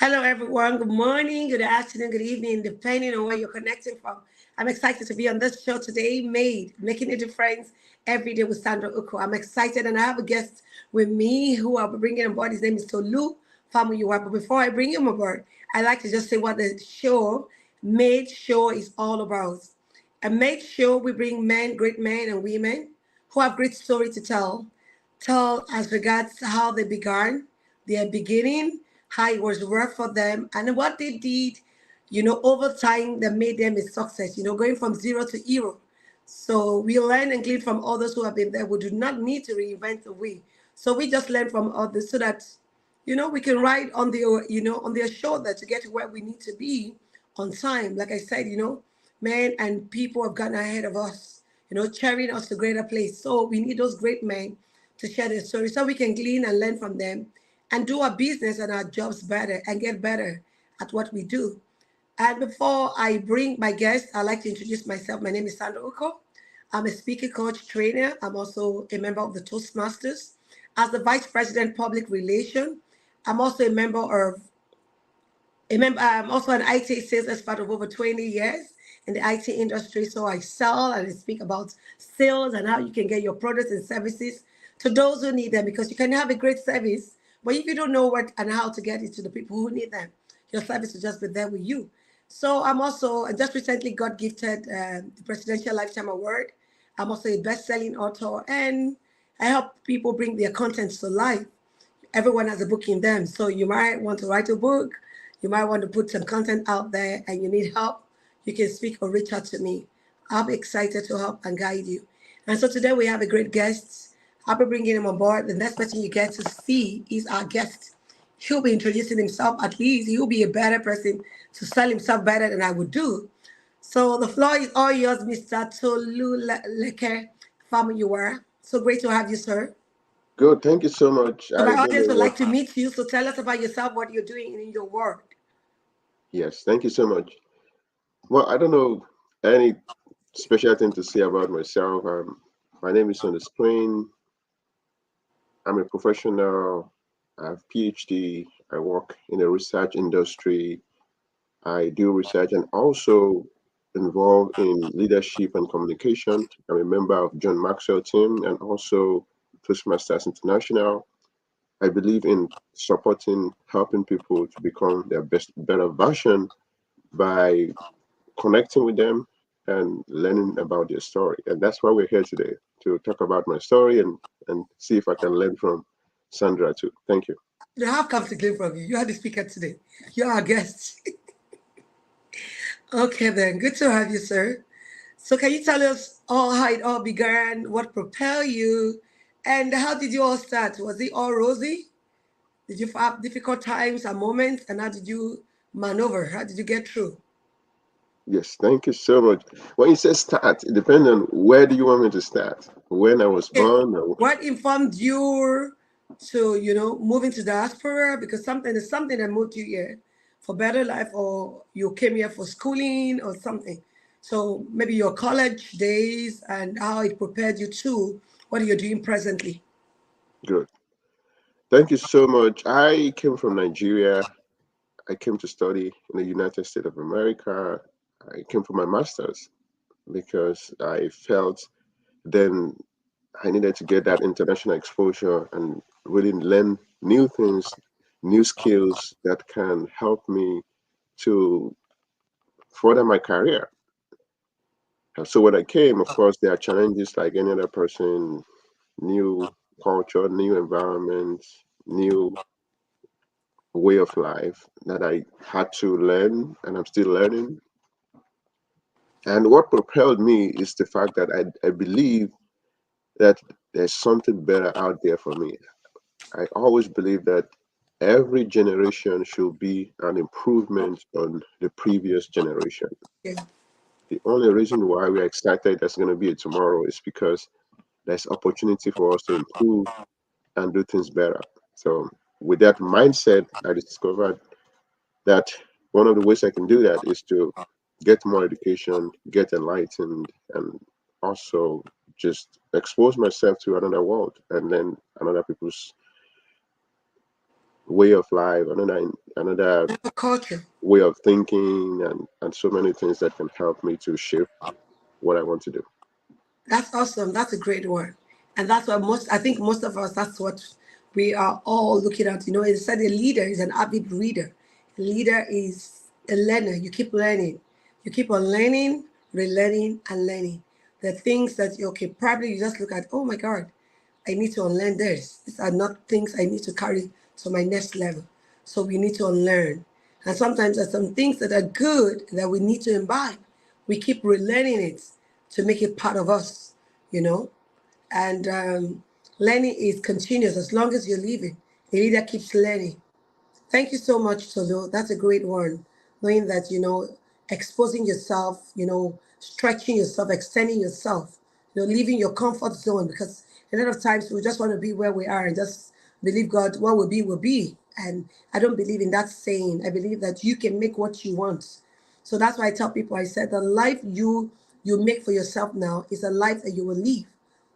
Hello, everyone. Good morning, good afternoon, good evening, depending on where you're connecting from. I'm excited to be on this show today, Making a Difference every day with Sandra Uko. I'm excited, and I have a guest with me who I'll be bringing on board. His name is Tolu Famuyiwa. But before I bring him aboard, I like to just say what the Made Show is all about. A Made Show, we bring men, great men and women who have great story to tell as regards how they began, their beginning, how it was rough for them, and what they did, over time that made them a success, going from zero to hero. So we learn and glean from others who have been there. We do not need to reinvent the wheel. So we just learn from others so that, we can ride on on their shoulder to get to where we need to be on time. Like I said, men and people have gotten ahead of us, carrying us to greater place. So we need those great men to share their stories so we can glean and learn from them and do our business and our jobs better and get better at what we do. And before I bring my guest, I'd like to introduce myself. My name is Sandra Uko. I'm a speaker coach trainer. I'm also a member of the Toastmasters. As the Vice President Public Relation, I'm also I'm also an IT sales expert of over 20 years in the IT industry. So I sell and I speak about sales and how you can get your products and services to those who need them, because you can have a great service, but if you don't know what and how to get it to the people who need them, your service will just be there with you. So I just recently got gifted the Presidential Lifetime Award. I'm also a best-selling author, and I help people bring their contents to life. Everyone has a book in them. So you might want to write a book, you might want to put some content out there, and you need help, you can speak or reach out to me. I'll be excited to help and guide you. And so today we have a great guest. I'll be bringing him on board. The next person you get to see is our guest. He'll be introducing himself. At least he'll be a better person to sell himself better than I would do. So the floor is all yours, Mr. Toluleke Famuyiwa. So great to have you, sir. Good. Thank you so much. So my I don't audience know would what. like to meet you. So tell us about yourself, what you're doing in your work. Yes, thank you so much. Well, I don't know any special thing to say about myself. My name is on the screen. I'm a professional. I have PhD. I work in the research industry. I do research and also involved in leadership and communication. I'm a member of John Maxwell team and also Toastmasters International. I believe in supporting, helping people to become their best, better version by connecting with them and learning about their story. And that's why we're here today, to talk about my story and see if I can learn from Sandra too. Thank you. You have come to claim from you. You are the speaker today. You are our guest. Okay, then. Good to have you, sir. So, can you tell us all how it all began, what propelled you, and how did you all start? Was it all rosy? Did you have difficult times and moments, and how did you maneuver? How did you get through? Yes, thank you so much. When you say start, it depends on where do you want me to start? When I was Okay, born? Or... what informed you to, moving to diaspora? Because something is something that moved you here for better life, or you came here for schooling or something. So maybe your college days and how it prepared you to what you're doing presently. Good. Thank you so much. I came from Nigeria. I came to study in the United States of America. I came for my master's because I felt then I needed to get that international exposure and really learn new things, new skills that can help me to further my career. So when I came, of course, there are challenges like any other person, new culture, new environment, new way of life that I had to learn and I'm still learning. And what propelled me is the fact that I believe that there's something better out there for me. I always believe that every generation should be an improvement on the previous generation. Yeah. The only reason why we're excited there's going to be a tomorrow is because there's opportunity for us to improve and do things better. So with that mindset, I discovered that one of the ways I can do that is to get more education, get enlightened, and also just expose myself to another world and then another people's way of life, another Our culture. way of thinking, and so many things that can help me to shape what I want to do. That's awesome. That's a great word. And that's what I think most of us, that's what we are all looking at. You know, it said a leader is an avid reader. A leader is a learner. You keep learning. You keep on learning, relearning, and learning. The things that, okay, probably you just look at, oh my God, I need to unlearn this. These are not things I need to carry to my next level. So we need to unlearn. And sometimes there's some things that are good that we need to imbibe. We keep relearning it to make it part of us, you know. And learning is continuous as long as you're living. A leader keeps learning. Thank you so much, Tolu. That's a great one. Knowing that, exposing yourself, stretching yourself, extending yourself, leaving your comfort zone, because a lot of times we just want to be where we are and just believe God, what will be, will be. And I don't believe in that saying. I believe that you can make what you want. So that's why I tell people, I said the life you make for yourself now is a life that you will live.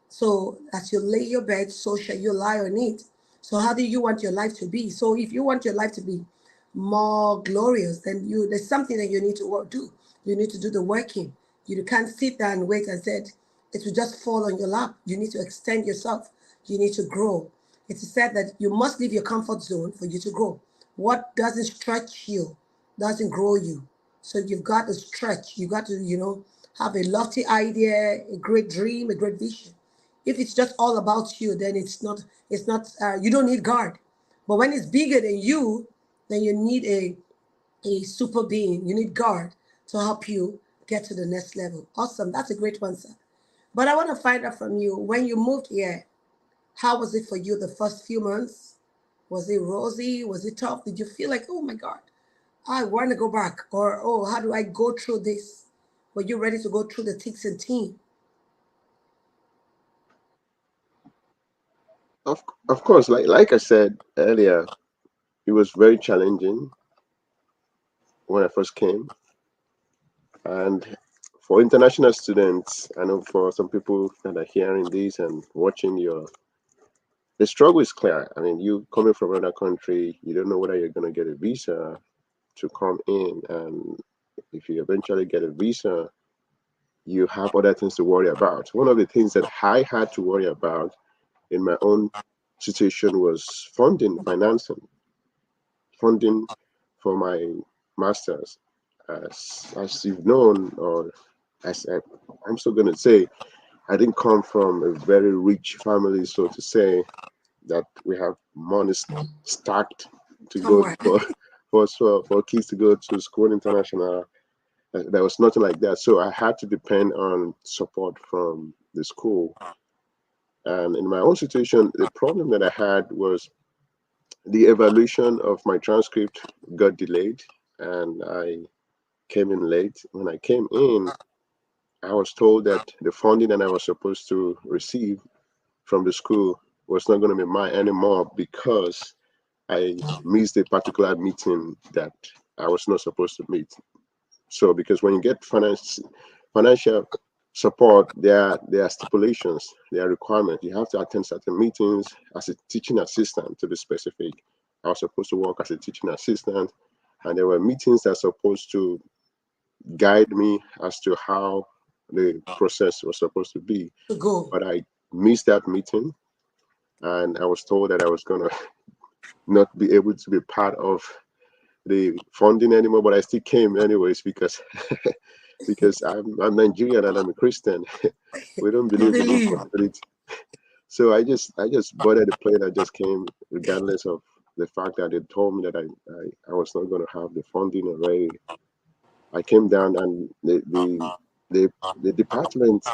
So as you lay your bed, so shall you lie on it. So how do you want your life to be? So if you want your life to be more glorious, then there's something that you need to do. You need to do the working. You can't sit there and wait and said it will just fall on your lap. You need to extend yourself. You need to grow. It is said that you must leave your comfort zone for you to grow. What doesn't stretch you doesn't grow you. So you've got to stretch. You got to, have a lofty idea, a great dream, a great vision. If it's just all about you, then it's not, you don't need God. But when it's bigger than you, then you need a super being. You need God to help you get to the next level. Awesome. That's a great one, sir. But I want to find out from you, when you moved here, how was it for you the first few months? Was it rosy? Was it tough? Did you feel like, oh my God, I want to go back? Or, oh, how do I go through this? Were you ready to go through the thick and thin? Of course, like I said earlier, it was very challenging when I first came. And for international students, I know for some people that are hearing this and watching the struggle is clear. I mean, you coming from another country, you don't know whether you're going to get a visa to come in. And if you eventually get a visa, you have other things to worry about. One of the things that I had to worry about in my own situation was funding for my master's. As you've known, or as I'm still going to say, I didn't come from a very rich family, so to say, that we have money stacked to go Somewhere. for kids to go to school international. There was nothing like that, so I had to depend on support from the school. And in my own situation, the problem that I had was the evaluation of my transcript got delayed, and I came in late. When I came in, I was told that the funding that I was supposed to receive from the school was not going to be mine anymore because I missed a particular meeting that I was not supposed to meet. So, because when you get financial support, there are stipulations, there are requirements. You have to attend certain meetings as a teaching assistant, to be specific. I was supposed to work as a teaching assistant, and there were meetings that are supposed to guide me as to how the process was supposed to be. To go. But I missed that meeting, and I was told that I was going to not be able to be part of the funding anymore. But I still came anyways because because I'm Nigerian and I'm a Christian. We don't You believe in believe. instability. So I just boarded the plane. I just came regardless of the fact that they told me that I was not going to have the funding already. I came down, and the department.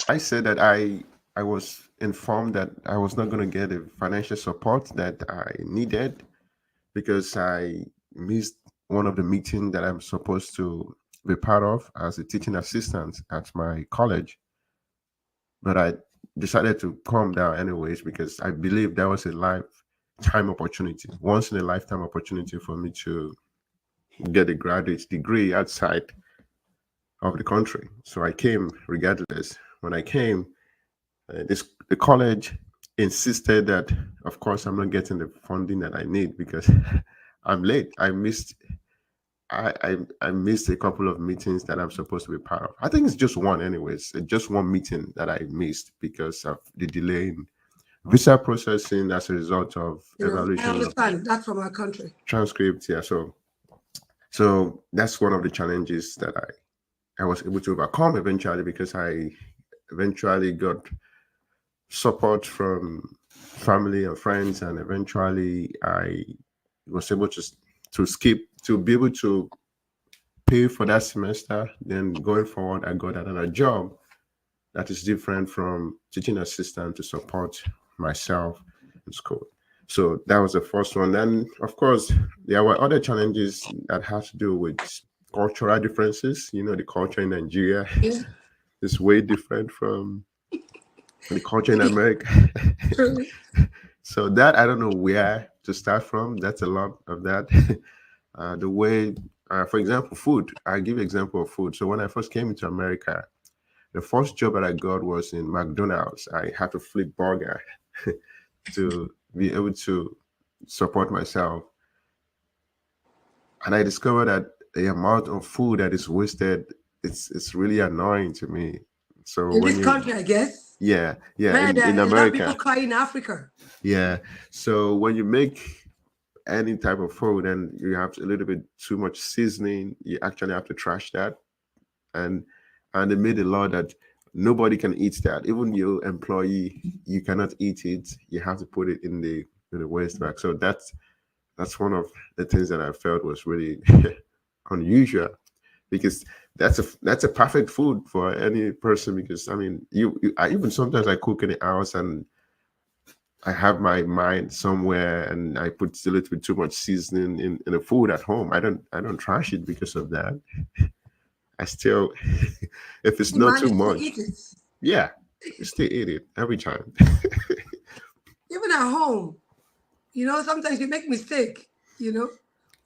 I said that I was informed that I was not going to get the financial support that I needed because I missed one of the meetings that I'm supposed to be part of as a teaching assistant at my college. But I decided to calm down anyways because I believe that was a lifetime opportunity, once in a lifetime opportunity for me to get a graduate degree outside of the country. So I came regardless. When I came, the college insisted that, of course, I'm not getting the funding that I need because I'm late. I missed a couple of meetings that I'm supposed to be part of. I think it's just one, anyways. Just one meeting that I missed because of the delay in visa processing as a result of I evaluation of understand. That's from our country. transcripts. Yeah, so that's one of the challenges that I was able to overcome eventually because I eventually got support from family and friends, and eventually I was able to skip to be able to pay for that semester. Then going forward, I got another job that is different from teaching assistant to support myself in school. So that was the first one. Then, of course, there were other challenges that had to do with cultural differences. You know, the culture in Nigeria Yeah, is way different from the culture in America. truly. So that I don't know where to start from. That's a lot of that. The way, for example, food. I give example of food. So when I first came into America, the first job that I got was in McDonald's. I had to flip burger to be able to support myself. And I discovered that the amount of food that is wasted, it's really annoying to me. So In when this you, country, I guess. yeah, Where in there a lot of people America, cry in Africa. yeah. So when you make any type of food and you have a little bit too much seasoning, you actually have to trash that. And they made a law that nobody can eat that. Even your employee, you cannot eat it. You have to put it in the waste bag. So that's one of the things that I felt was really unusual because that's a perfect food for any person. Because I mean, I even sometimes I cook in the house and I have my mind somewhere and I put a little bit too much seasoning in the food at home. I don't trash it because of that. I still, if it's You not too manage to much, eat it. yeah, I still eat it every time. Even at home, sometimes you make mistake,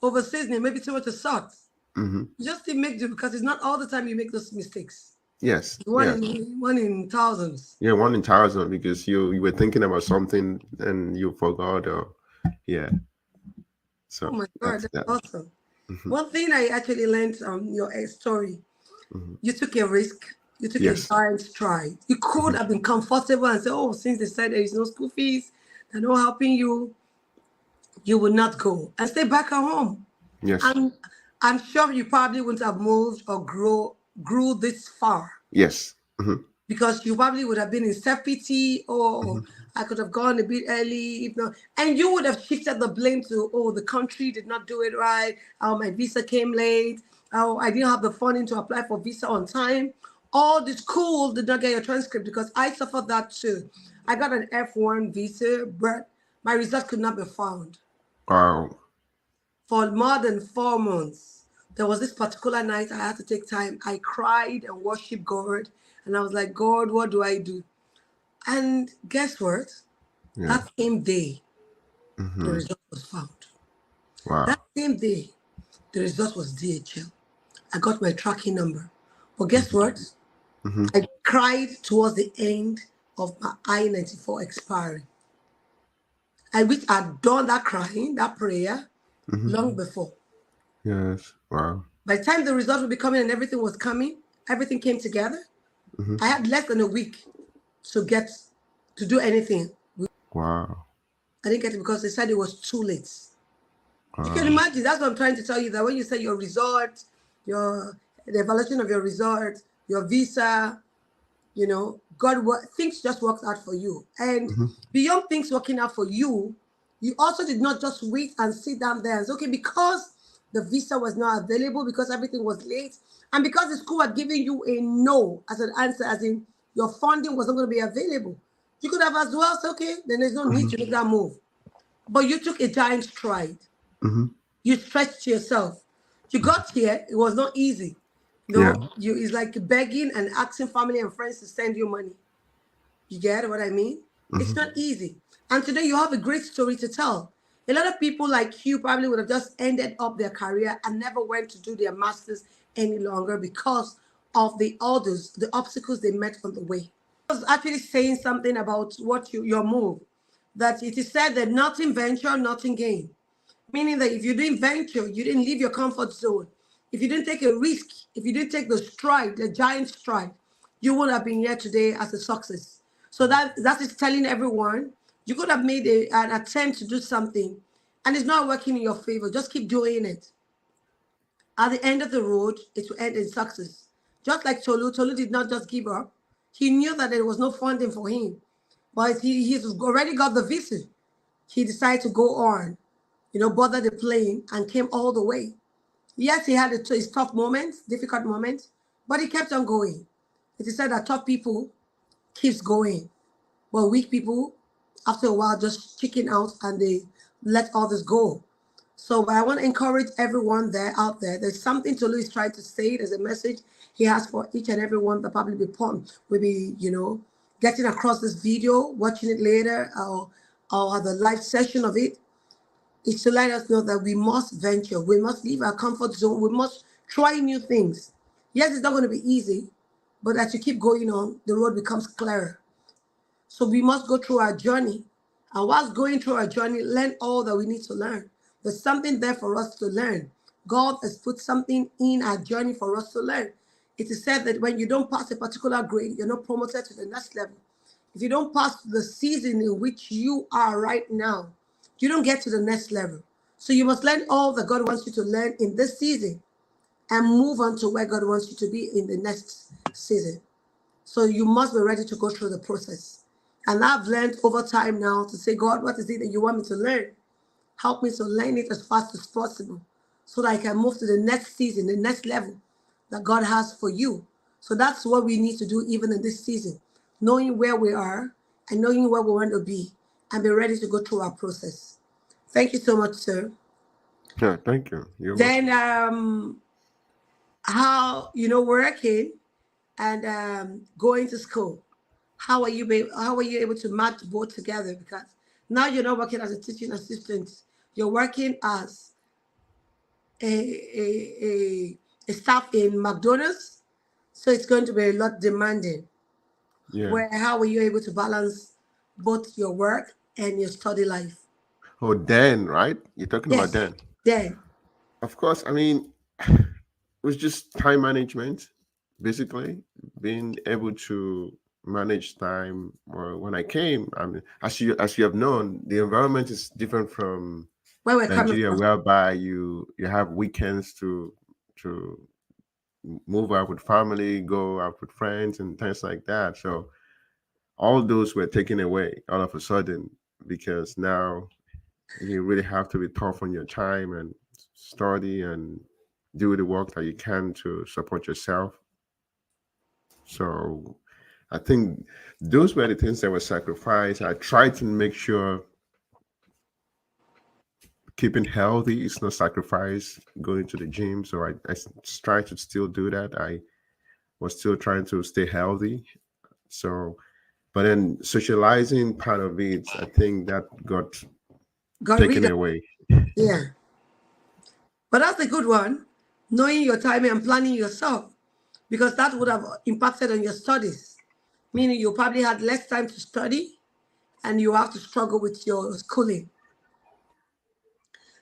over seasoning, maybe too much of salt. Hmm. You just still make do because it's not all the time you make those mistakes. Yes, One yes, in one in thousands. yeah, one in thousand because you were thinking about something and you forgot, or yeah. Oh So my God, that's that's that. awesome. Hmm. One thing I actually learned from your story, Hmm. you took a risk, you took a Yes. giant stride. You could Hmm. have been comfortable and say, oh, since they said there is no school fees, they're not helping you, you would not go and stay back at home. Yes. And I'm sure you probably wouldn't have moved or grew this far Yes. Hmm. because you probably would have been in self-pity or Hmm. I could have gone a bit early, if not, and you would have shifted the blame to, oh, the country did not do it right, oh, my visa came late, oh, I didn't have the funding to apply for visa on time. All the school did not get your transcript because I suffered that too. I got an F1 visa, but my result could not be found Wow. for more than 4 months. There was this particular night I had to take time. I cried and worshiped God. And I was like, God, what do I do? And guess what? Yeah. That same day, the Hmm. result was found. That Wow. same day, the result was DHL. I got my tracking number. But guess Hmm. what? Hmm. I cried towards the end of my I-94 expiring. I wish I'd done that crying, that prayer, Hmm. long before. Yes. Wow. By the time the results were becoming and everything was coming, everything came together. Hmm. I had less than a week to get to do anything. Wow. I didn't get it because they said it was too late. You can Wow. imagine. That's what I'm trying to tell you. That when you say your result, the evaluation of your result, your visa, things just worked out for you. And Hmm. beyond things working out for you, you also did not just wait and sit down there and say, okay, because the visa was not available, because everything was late, and because the school had given you a no as an answer, as in your funding was not going to be available. You could have as well said, okay, then there's no need to make that move. But you took a giant stride. Hmm. You stretched yourself. You got here, it was not easy. Yeah. It's like begging and asking family and friends to send you money. You get what I mean? It's Hmm. not easy. And today you have a great story to tell. A lot of people like you probably would have just ended up their career and never went to do their masters any longer because of the orders, the obstacles they met on the way. was actually saying something about what your move, that it is said that nothing venture, nothing gain. Meaning that if you didn't venture, you didn't leave your comfort zone. If you didn't take a risk, if you didn't take the stride, the giant stride, you would have been here today as a success. So that is telling everyone you could have made an attempt to do something and it's not working in your favor. Just keep doing it. At the end of the road, it will end in success. Just like Tolu did not just give up. He knew that there was no funding for him, but he's already got the visa. He decided to go on, boarded the plane and came all the way. Yes, he had his tough moments, difficult moments, but he kept on going. It is said that tough people keeps going, but weak people, after a while, just chicken out and they let others go. So I want to encourage everyone out there. There's something Tolu is trying to say. There's a message he has for each and every one that probably will be, getting across this video, watching it later, or the live session of it. It's to let us know that we must venture. We must leave our comfort zone. We must try new things. Yes, it's not going to be easy, but as you keep going on, the road becomes clearer. So we must go through our journey. And whilst going through our journey, learn all that we need to learn. There's something there for us to learn. God has put something in our journey for us to learn. It is said that when you don't pass a particular grade, you're not promoted to the next level. If you don't pass the season in which you are right now, you don't get to the next level. So you must learn all that God wants you to learn in this season and move on to where God wants you to be in the next season. So you must be ready to go through the process. And I've learned over time now to say, God, what is it that you want me to learn? Help me to learn it as fast as possible so that I can move to the next season, the next level that God has for you. So that's what we need to do even in this season, knowing where we are and knowing where we want to be and be ready to go through our process. Thank you so much, sir. Yeah, thank you. Then how, working and going to school. How are you able to match both together? Because now you're not working as a teaching assistant, you're working as a staff in McDonald's, so it's going to be a lot demanding. Yeah. How were you able to balance both your work and your study life? Oh, Dan, right? You're talking about Yes, Dan. then. Of course. I mean, it was just time management, basically, being able to manage time. Or when I came, I mean, as you have known, the environment is different from Where we're coming Nigeria, from. whereby you have weekends to move out with family, go out with friends, and things like that. So all those were taken away all of a sudden because now you really have to be tough on your time and study and do the work that you can to support yourself. So I think those were the things that were sacrificed. I tried to make sure keeping healthy is not sacrifice going to the gym. So I try to still do that. I was still trying to stay healthy. So, but then socializing part of it, I think that got Got rid taken of. away. Yeah. But that's a good one, knowing your timing and planning yourself, because that would have impacted on your studies, meaning you probably had less time to study and you have to struggle with your schooling.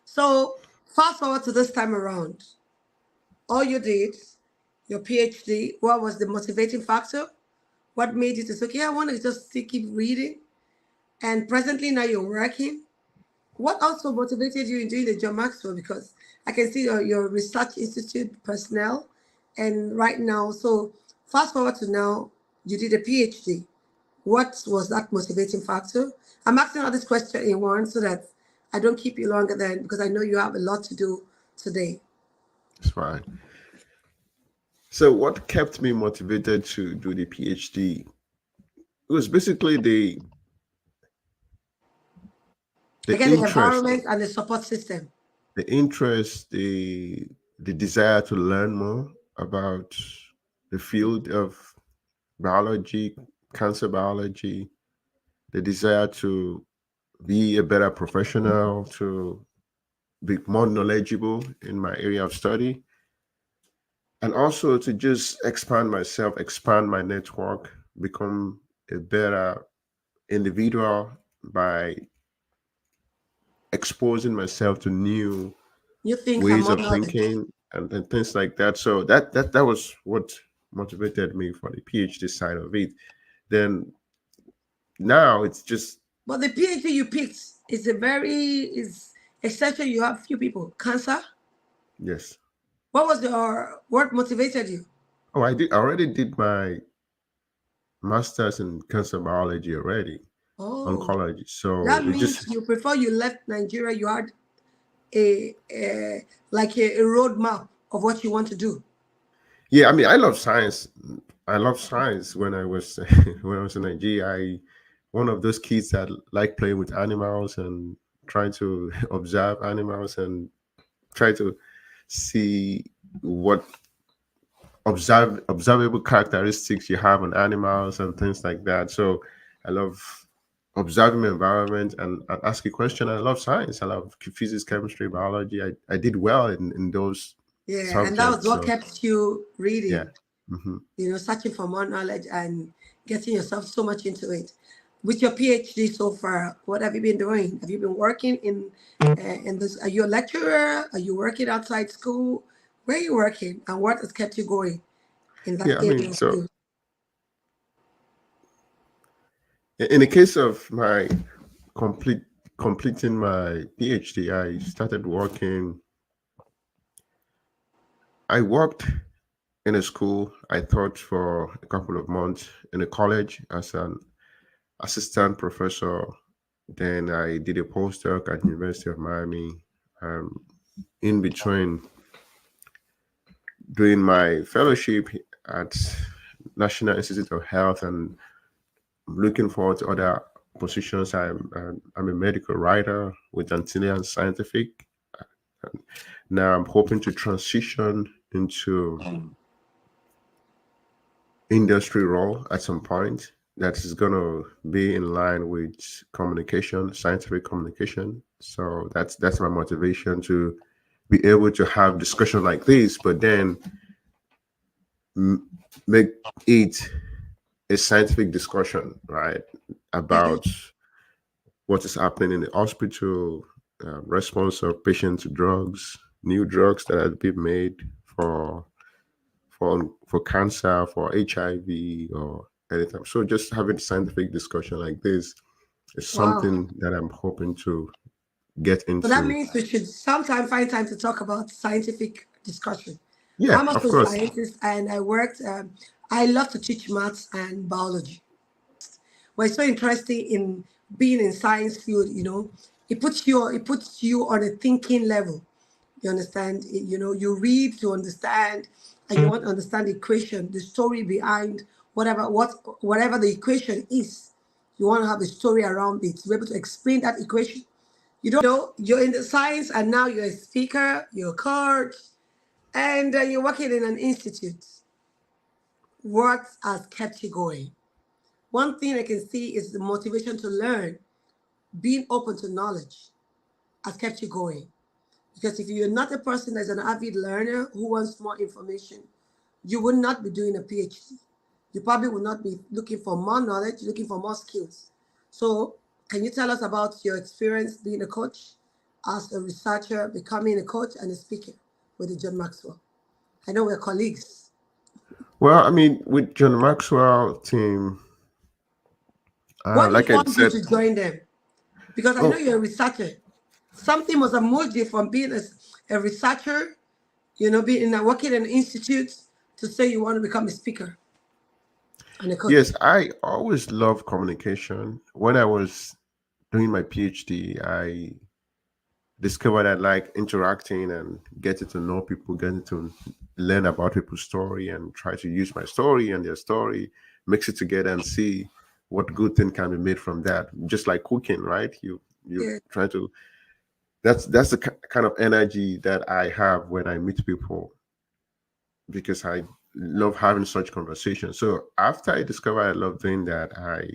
So fast forward to this time around, all you did, your PhD, what was the motivating factor? What made you to say, okay, I want to just keep reading? And presently now you're working. What also motivated you in doing the John Maxwell? Because I can see your research institute personnel, and right now, so fast forward to now, you did a PhD. What was that motivating factor? I'm asking all this question in one so that I don't keep you longer than, because I know you have a lot to do today. It's fine. So what kept me motivated to do the PhD? It was basically the Again, the interest, environment and the support system. the interest, the desire to learn more about the field of biology, cancer biology, the desire to be a better professional, to be more knowledgeable in my area of study, and also to just expand myself, expand my network, become a better individual by exposing myself to new You think I'm ways more of knowledge. thinking and things like that. So that was what motivated me for the PhD side of it. Then now it's just But the PhD you picked is a very is essential. You have few people. Cancer. yes. What motivated you? Oh, I already did my master's in cancer biology already, Oh, oncology. So that it just means you prefer you left Nigeria. You had a like a roadmap of what you want to do. yeah. I mean, I love science. I love science. When I was when I was in Nigeria, I one of those kids that like playing with animals and trying to observe animals and try to see what observable characteristics you have on animals and things like that. So I love observing the environment and ask a question. I love science. I love physics, chemistry, biology. I did well in those Yeah, and that was subjects. what So kept you yeah. reading. Hmm. Searching for more knowledge and getting yourself so much into it. With your PhD so far, what have you been doing? Have you been working in this? Are you a lecturer? Are you working outside school? Where are you working, and what has kept you going in that Yeah, I area mean, of so field? in the case of my complete completing my PhD, I started working. I worked in a school. I taught for a couple of months in a college as an assistant professor. Then I did a postdoc at University of Miami. Um, in between doing my fellowship at National Institute of Health and looking forward to other positions. I'm a medical writer with Antillean Scientific. Now I'm hoping to transition into industry role at some point that is going to be in line with communication, scientific communication. So that's my motivation to be able to have discussion like this, but then m- make it a scientific discussion, right, about what is happening in the hospital, response of patients to drugs, new drugs that have been made for for cancer, for HIV, or anything. So just having scientific discussion like this is Wow. something that I'm hoping to get So that into. means we should sometime find time to talk about scientific discussion. Yeah, I'm of also a course. scientist, and I worked. I love to teach maths and biology. But it's so interesting in being in science field. It puts you on a thinking level. You understand? You read to understand, and you want to understand the equation, the story behind whatever the equation is. You want to have a story around it to be able to explain that equation. You don't know you're in the science, and now you're a speaker, you're a coach, and you're working in an institute. What has kept you going? One thing I can see is the motivation to learn, being open to knowledge has kept you going. Because if you're not a person that's an avid learner who wants more information, you would not be doing a PhD. You probably would not be looking for more knowledge, looking for more skills. So, can you tell us about your experience being a coach, as a researcher, becoming a coach and a speaker with the John Maxwell? I know we're colleagues. Well, I mean, with John Maxwell team, What like I informed you said, to join them? Because I know oh you're a researcher. Something must have moved you from being a researcher, being working in an institute, to say you want to become a speaker and a coach. yes, I always love communication. When I was doing my PhD, I discovered I like interacting and getting to know people, getting to learn about people's story and try to use my story and their story, mix it together and see what good thing can be made from that. Just like cooking, right? You Yeah. try to that's the kind of energy that I have when I meet people because I love having such conversations. So after I discovered I love doing that, I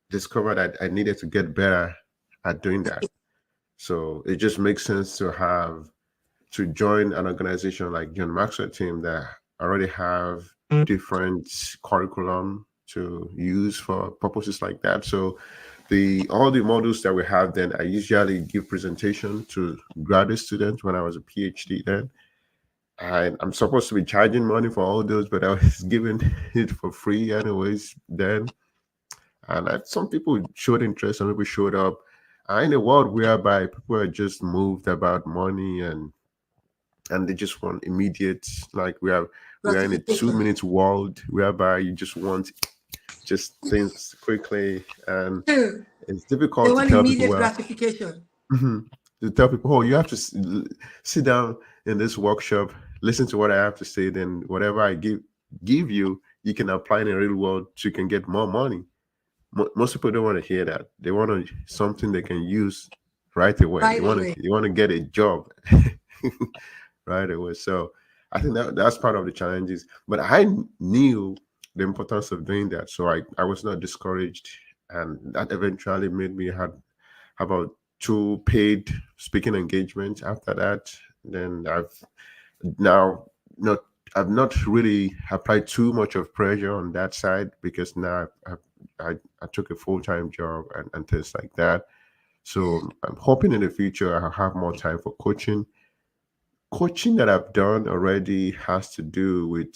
discovered that I needed to get better at doing that. So it just makes sense to join an organization like John Maxwell team that already have different curriculum, to use for purposes like that. So all the models that we have then, I usually give presentation to graduate students when I was a PhD then. I'm supposed to be charging money for all those, but I was giving it for free anyways then. And some people showed interest, some people showed up. In a world whereby people are just moved about money and they just want immediate, like we are in a Gratification. 2 minute world whereby you just want just things quickly, and Two, it's they difficult to want tell people, immediate well, gratification. to tell people, oh, you have to sit down in this workshop, listen to what I have to say, then whatever I give you, you can apply in the real world so you can get more money. Most people don't want to hear that. They want something they can use right away. Right away. You want to get a job right away. So I think that's part of the challenges. But I knew the importance of doing that, so I was not discouraged, and that eventually made me have about 2 paid speaking engagements after that. Then now not I've not really applied too much of pressure on that side, because now I took a full-time job and things like that. Yeah. So I'm hoping in the future I'll have more time for coaching. Coaching that I've done already has to do with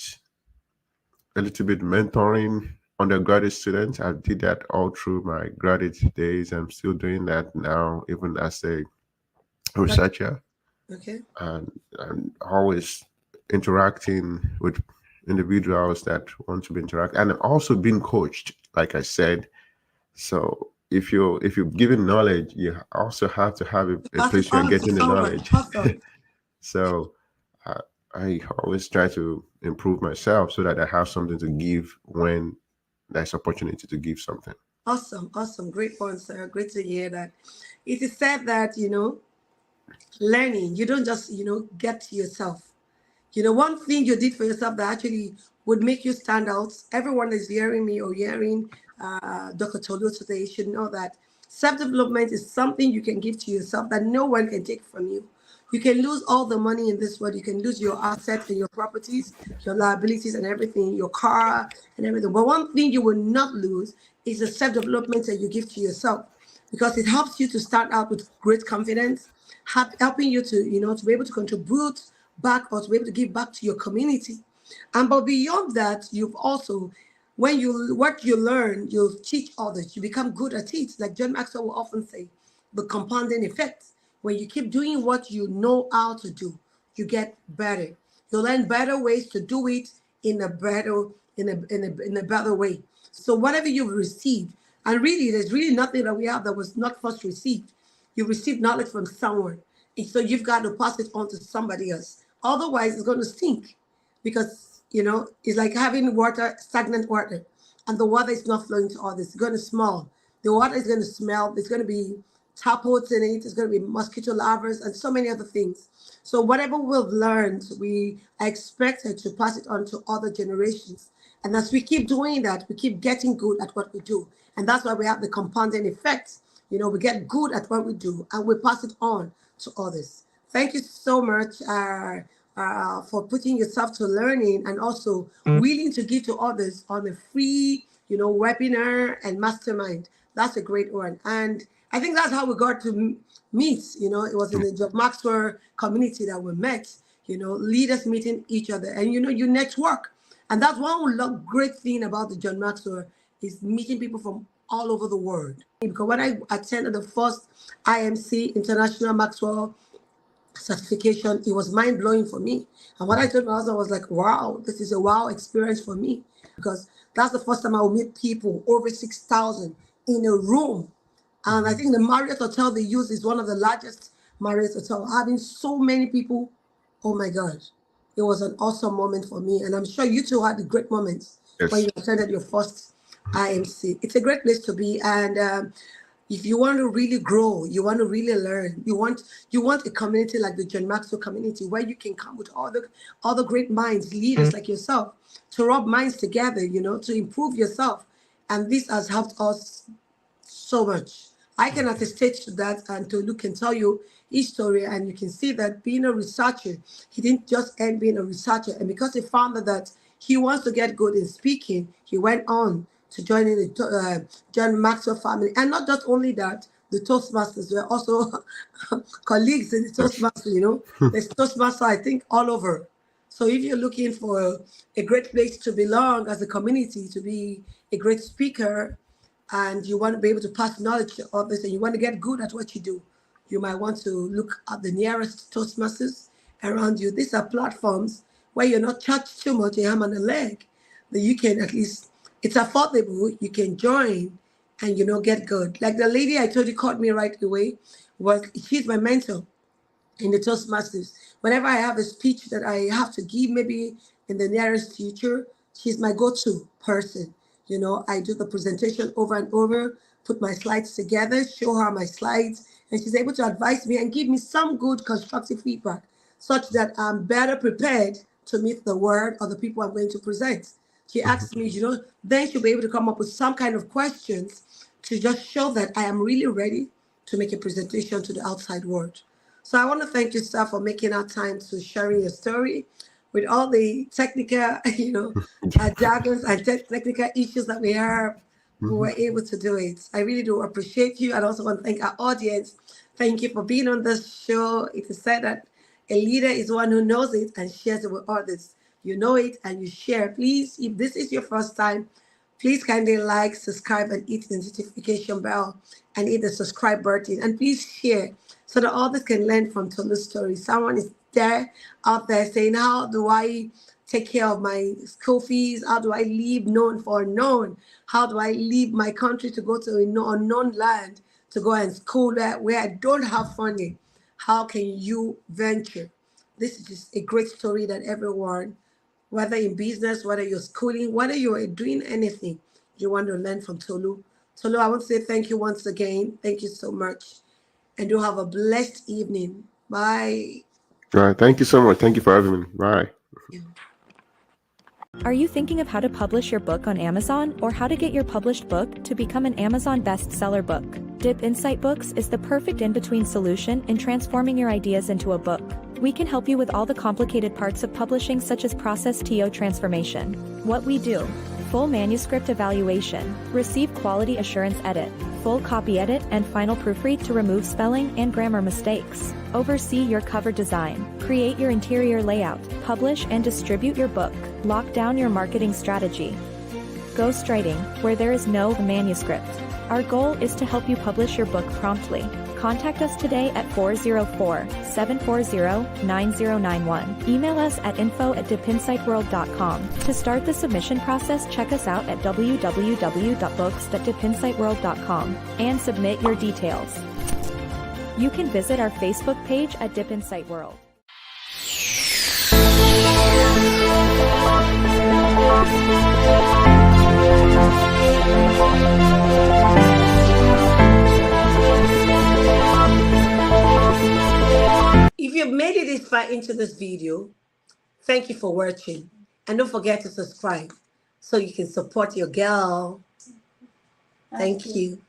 a little bit mentoring undergraduate students. I did that all through my graduate days. I'm still doing that now, even as a That, researcher, okay. and always interacting with individuals that want to be interact, and also being coached, like I said. So if you're giving knowledge, you also have to have a Pass it place you're on to getting the someone. knowledge. Awesome. So uh, I always try to improve myself so that I have something to give when there's opportunity to give something. Awesome. Awesome. Great point, sir. Great to hear that. It is said that, learning, you don't just, get to yourself. One thing you did for yourself that actually would make you stand out. Everyone is hearing me or hearing Dr. Tolu today should know that self development is something you can give to yourself that no one can take from you. You can lose all the money in this world. You can lose your assets and your properties, your liabilities and everything, your car and everything. But one thing you will not lose is the self development that you give to yourself, because it helps you to start out with great confidence, helping you to, to be able to contribute back or to be able to give back to your community. And but beyond that, you've also, when you what you learn, you'll teach others. You become good at it. Like John Maxwell will often say, the compounding effect. When you keep doing what you know how to do, you get better. You learn better ways to do it in a better in a better way. So whatever you've received, and really, there's really nothing that we have that was not first received. You received knowledge from someone, and so you've got to pass it on to somebody else. Otherwise, it's going to stink, because it's like having water, stagnant water, and the water is not flowing to others. It's going to smell. The water is going to smell. There's going to be tadpoles in it. There's going to be mosquito larvae and so many other things. So whatever we've learned, we are expected to pass it on to other generations. And as we keep doing that, we keep getting good at what we do. And that's why we have the compounding effect. We get good at what we do and we pass it on to others. Thank you so much for putting yourself to learning and also willing to give to others on a free, webinar and mastermind. That's a great one. And I think that's how we got to meet. It was in the Job Maxwell community that we met, leaders meeting each other. And, you network. And that's one great thing about the John Maxwell is meeting people from all over the world. Because when I attended the first IMC, International Maxwell certification, it was mind blowing for me. And what I told my husband was like, wow, this is a wow experience for me, because that's the first time I will meet people over 6,000 in a room. And I think the Marriott Hotel they use is one of the largest Marriott Hotel, having so many people. Oh my God, it was an awesome moment for me. And I'm sure you two had great moments when Yes. you attended your first IMC. It's a great place to be. And if you want to really grow, you want to really learn, you want a community like the John Maxwell community where you can come with all the great minds, leaders like yourself, to rub minds together, to improve yourself. And this has helped us so much. I can attest to that, and Tolu can tell you his story, and you can see that being a researcher, he didn't just end being a researcher. And because he found that he wants to get good in speaking, he went on to join in the John Maxwell family. And not just only that, the Toastmasters were also colleagues in the Toastmasters, you know. There's Toastmasters, I think, all over. So if you're looking for a great place to belong as a community, to be a great speaker, and you want to be able to pass knowledge to others, and you want to get good at what you do, you might want to look at the nearest Toastmasters around you. These are platforms where you're not charged too much, a arm and a leg, that you can at least, it's affordable, you can join and, you know, get good. Like the lady I told you caught me right away, she's my mentor in the Toastmasters. Whenever I have a speech that I have to give, maybe in the nearest future, she's my go-to person. You know, I do the presentation over and over, put my slides together, show her my slides, and she's able to advise me and give me some good constructive feedback such that I'm better prepared to meet the word or the people I'm going to present. She asked me, you know, then she'll be able to come up with some kind of questions to just show that I am really ready to make a presentation to the outside world. So I want to thank you, sir, for making our time to sharing your story with all the technical, you know, jargons and technical issues that we have. We were able to do it. I really do appreciate you. And also want to thank our audience. Thank you for being on this show. It is said that a leader is one who knows it and shares it with others. You know it and you share. Please, if this is your first time, please kindly like, subscribe, and hit the notification bell and hit the subscribe button. And please share so that others can learn from Tolu's story. Someone is there out there saying, how do I take care of my school fees? How do I leave known for unknown? How do I leave my country to go to an unknown land to go and school where I don't have funding? How can you venture? This is just a great story that everyone, whether in business, whether you're schooling, whether you're doing anything, you want to learn from Tolu. Tolu, I want to say thank you once again. Thank you so much. And do have a blessed evening. Bye. All right. Thank you so much. Thank you for having me. Bye. Are you thinking of how to publish your book on Amazon or how to get your published book to become an Amazon bestseller book? Dip Insight Books is the perfect in-between solution in transforming your ideas into a book. We can help you with all the complicated parts of publishing, such as process TO transformation. What we do: full manuscript evaluation, receive quality assurance edit, full copy edit and final proofread to remove spelling and grammar mistakes, oversee your cover design, create your interior layout, publish and distribute your book, lock down your marketing strategy. Ghostwriting, where there is no manuscript. Our goal is to help you publish your book promptly. Contact us today at 404-740-9091. Email us at info@dipinsightworld.com. To start the submission process, check us out at www.books.dipinsightworld.com and submit your details. You can visit our Facebook page at Dip Insight World. If you've made it this far into this video, thank you for watching. And don't forget to subscribe so you can support your girl. Thank you.